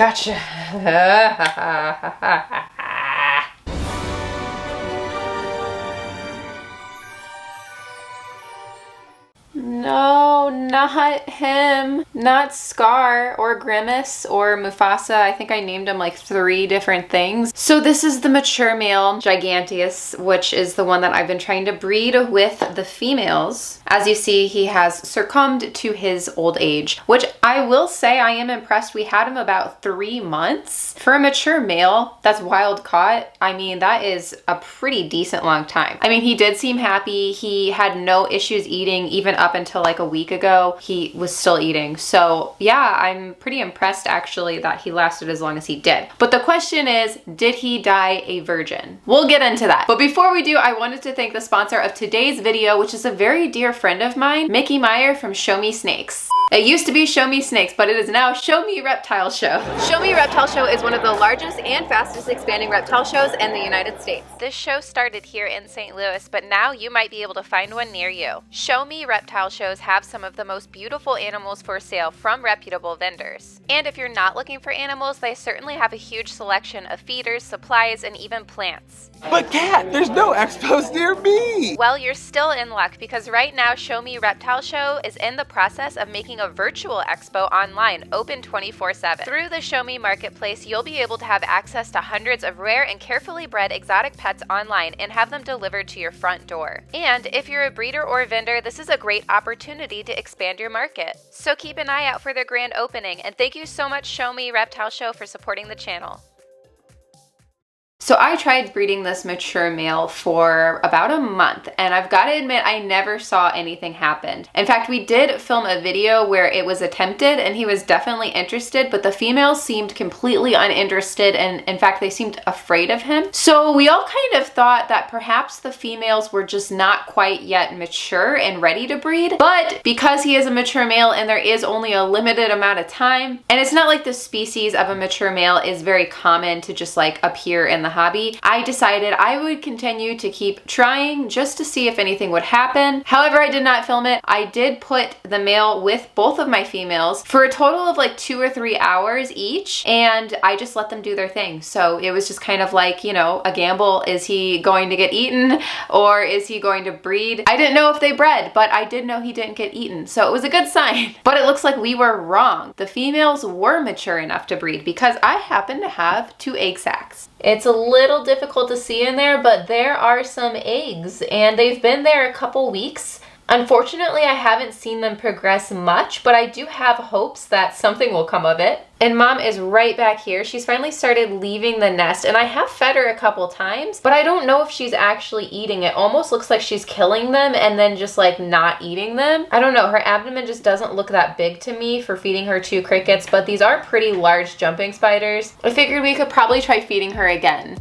Gotcha. No, not him. Not Scar or Grimace or Mufasa. I think I named him like 3 different things. So this is the mature male Giganteus, which is the one that I've been trying to breed with the females. As you see, he has succumbed to his old age, which I will say I am impressed. We had him about 3 months. For a mature male that's wild caught, I mean, that is a pretty decent long time. I mean, he did seem happy. He had no issues eating, even up until like a week ago, he was still eating. So yeah, I'm pretty impressed actually that he lasted as long as he did. But the question is, did he die a virgin? We'll get into that. But before we do, I wanted to thank the sponsor of today's video, which is a very dear friend of mine, Mickey Meyer from Show Me Snakes. It used to be Show Me Snakes, but it is now Show Me Reptile Show. Show Me Reptile Show is one of the largest and fastest expanding reptile shows in the United States. This show started here in St. Louis, but now you might be able to find one near you. Show Me Reptile shows have some of the most beautiful animals for sale from reputable vendors. And if you're not looking for animals, they certainly have a huge selection of feeders, supplies, and even plants. But Kat, there's no expos near me! Well, you're still in luck because right now Show Me Reptile Show is in the process of making a virtual expo online, open 24/7. Through the Show Me Marketplace, you'll be able to have access to hundreds of rare and carefully bred exotic pets online and have them delivered to your front door. And if you're a breeder or vendor, this is a great opportunity to expand your market. So keep an eye out for their grand opening, and thank you so much Show Me Reptile Show for supporting the channel. So I tried breeding this mature male for about a month, and I've got to admit I never saw anything happen. In fact, we did film a video where it was attempted and he was definitely interested, but the females seemed completely uninterested, and in fact they seemed afraid of him. So we all kind of thought that perhaps the females were just not quite yet mature and ready to breed, but because he is a mature male and there is only a limited amount of time, and it's not like the species of a mature male is very common to just like appear in the hobby, I decided I would continue to keep trying just to see if anything would happen. However, I did not film it. I did put the male with both of my females for a total of like 2 or 3 hours each, and I just let them do their thing. So it was just kind of like, you know, a gamble. Is he going to get eaten or is he going to breed? I didn't know if they bred, but I did know he didn't get eaten. So it was a good sign. But it looks like we were wrong. The females were mature enough to breed because I happen to have 2 egg sacs. It's a little difficult to see in there, but there are some eggs and they've been there a couple weeks. Unfortunately, I haven't seen them progress much, but I do have hopes that something will come of it. And Mom is right back here. She's finally started leaving the nest, and I have fed her a couple times, but I don't know if she's actually eating. It almost looks like she's killing them and then just like not eating them. I don't know, her abdomen just doesn't look that big to me for feeding her 2 crickets, but these are pretty large jumping spiders. I figured we could probably try feeding her again.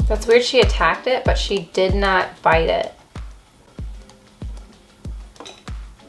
That's weird, she attacked it, but she did not bite it.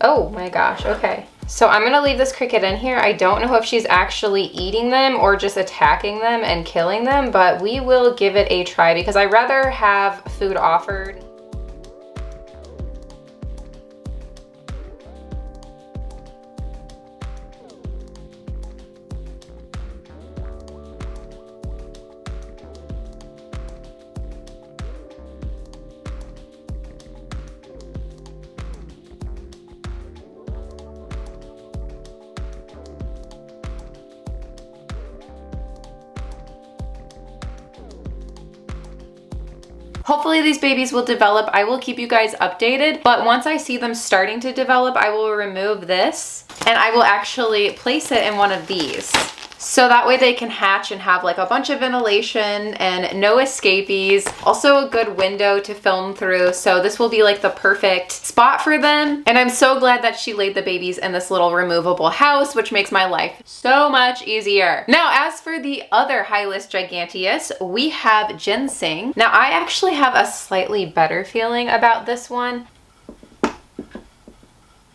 Oh my gosh, okay. So I'm gonna leave this cricket in here. I don't know if she's actually eating them or just attacking them and killing them, but we will give it a try because I'd rather have food offered. Hopefully these babies will develop. I will keep you guys updated, but once I see them starting to develop, I will remove this and I will actually place it in one of these. So that way they can hatch and have like a bunch of ventilation and no escapees. Also a good window to film through. So this will be like the perfect spot for them. And I'm so glad that she laid the babies in this little removable house, which makes my life so much easier. Now, as for the other Hyllus giganteus, we have Ginseng. Now I actually have a slightly better feeling about this one.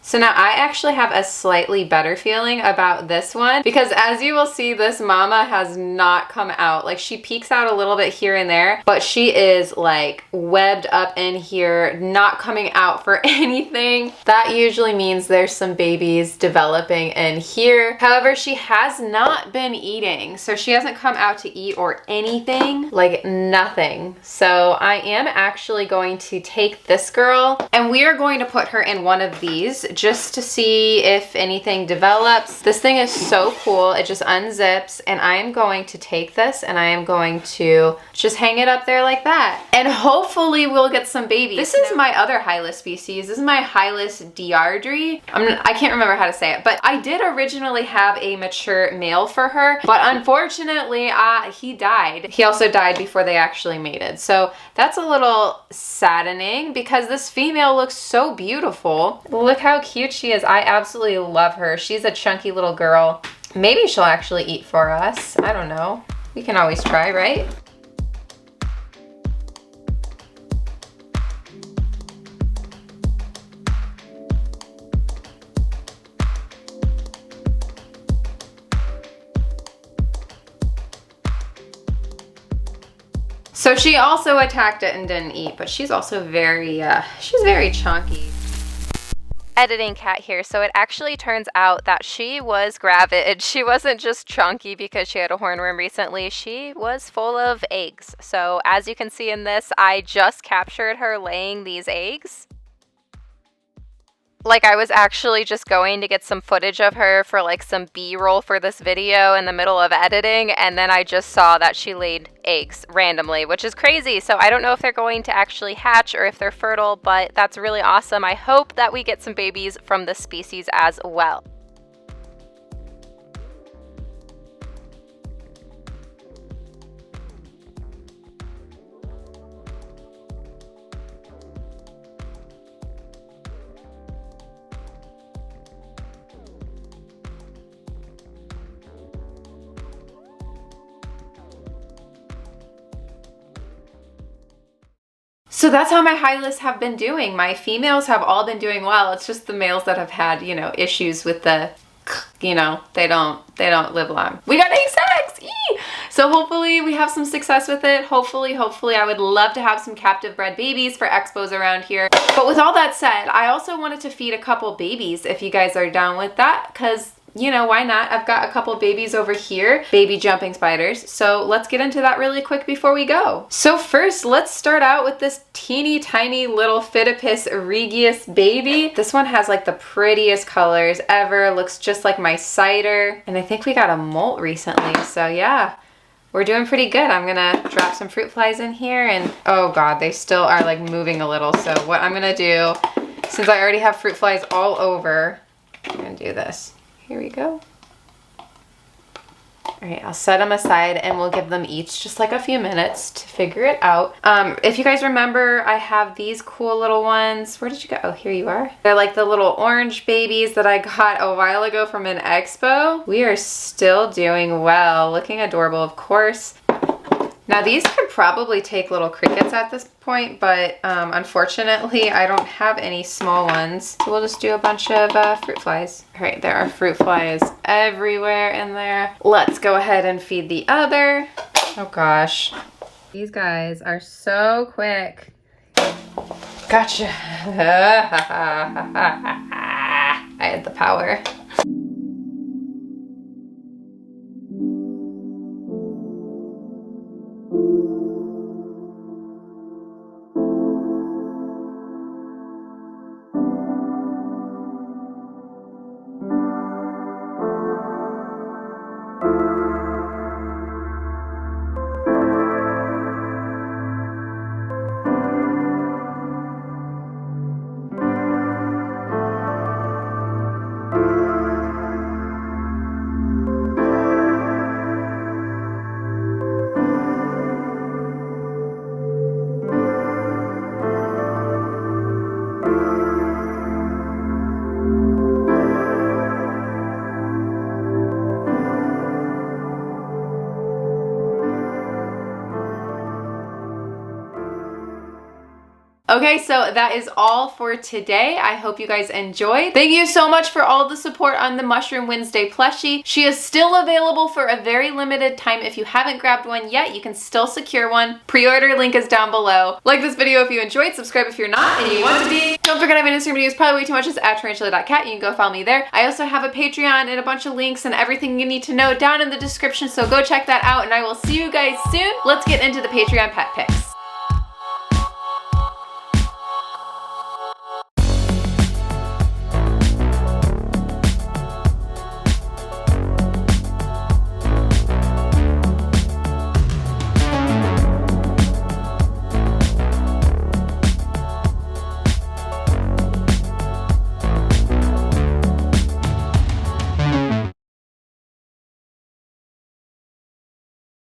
So now I actually have a slightly better feeling about this one because as you will see, this mama has not come out. Like she peeks out a little bit here and there, but she is like webbed up in here, not coming out for anything. That usually means there's some babies developing in here. However, she has not been eating. So she hasn't come out to eat or anything, like nothing. So I am actually going to take this girl and we are going to put her in one of these just to see if anything develops. This thing is so cool. It just unzips and I am going to take this and I am going to just hang it up there like that. And hopefully we'll get some babies. This is my other Hyllus species. This is my Hyllus diardri. I can't remember how to say it, but I did originally have a mature male for her, but unfortunately he died. He also died before they actually mated. So that's a little saddening because this female looks so beautiful. Look how cute she is. I absolutely love her. She's a chunky little girl. Maybe she'll actually eat for us. I don't know. We can always try, right? So she also attacked it and didn't eat, but she's also she's very chunky. Editing Kat here. So it actually turns out that she was gravid. She wasn't just chunky because she had a hornworm recently. She was full of eggs. So as you can see in this, I just captured her laying these eggs. Like I was actually just going to get some footage of her for like some B-roll for this video in the middle of editing, and then I just saw that she laid eggs randomly, which is crazy. So I don't know if they're going to actually hatch or if they're fertile, but that's really awesome. I hope that we get some babies from this species as well. So that's how my Hyllus have been doing. My females have all been doing well. It's just the males that have had, you know, issues with the, you know, they don't live long. We got 8 sex! Eee! So hopefully we have some success with it. Hopefully I would love to have some captive bred babies for expos around here. But with all that said, I also wanted to feed a couple babies if you guys are down with that, because you know, why not? I've got a couple babies over here, baby jumping spiders. So let's get into that really quick before we go. So first, let's start out with this teeny tiny little Phidippus regius baby. This one has like the prettiest colors ever. Looks just like my cider. And I think we got a molt recently. So yeah, we're doing pretty good. I'm gonna drop some fruit flies in here and oh God, they still are like moving a little. So what I'm gonna do, since I already have fruit flies all over, I'm gonna do this. Here we go. All right, I'll set them aside and we'll give them each just like a few minutes to figure it out. If you guys remember, I have these cool little ones. Where did you go? Oh, here you are. They're like the little orange babies that I got a while ago from an expo. We are still doing well, looking adorable, of course. Now these could probably take little crickets at this point, but unfortunately I don't have any small ones. So we'll just do a bunch of fruit flies. All right, there are fruit flies everywhere in there. Let's go ahead and feed the other. Oh gosh. These guys are so quick. Gotcha. I had the power. Okay, so that is all for today. I hope you guys enjoyed. Thank you so much for all the support on the Mushroom Wednesday plushie. She is still available for a very limited time. If you haven't grabbed one yet, you can still secure one. Pre-order link is down below. Like this video if you enjoyed, subscribe if you're not and you want to be. Don't forget I have an Instagram to use probably way too much. It's at Tarantula.kat. You can go follow me there. I also have a Patreon and a bunch of links and everything you need to know down in the description, so go check that out and I will see you guys soon. Let's get into the Patreon pet picks.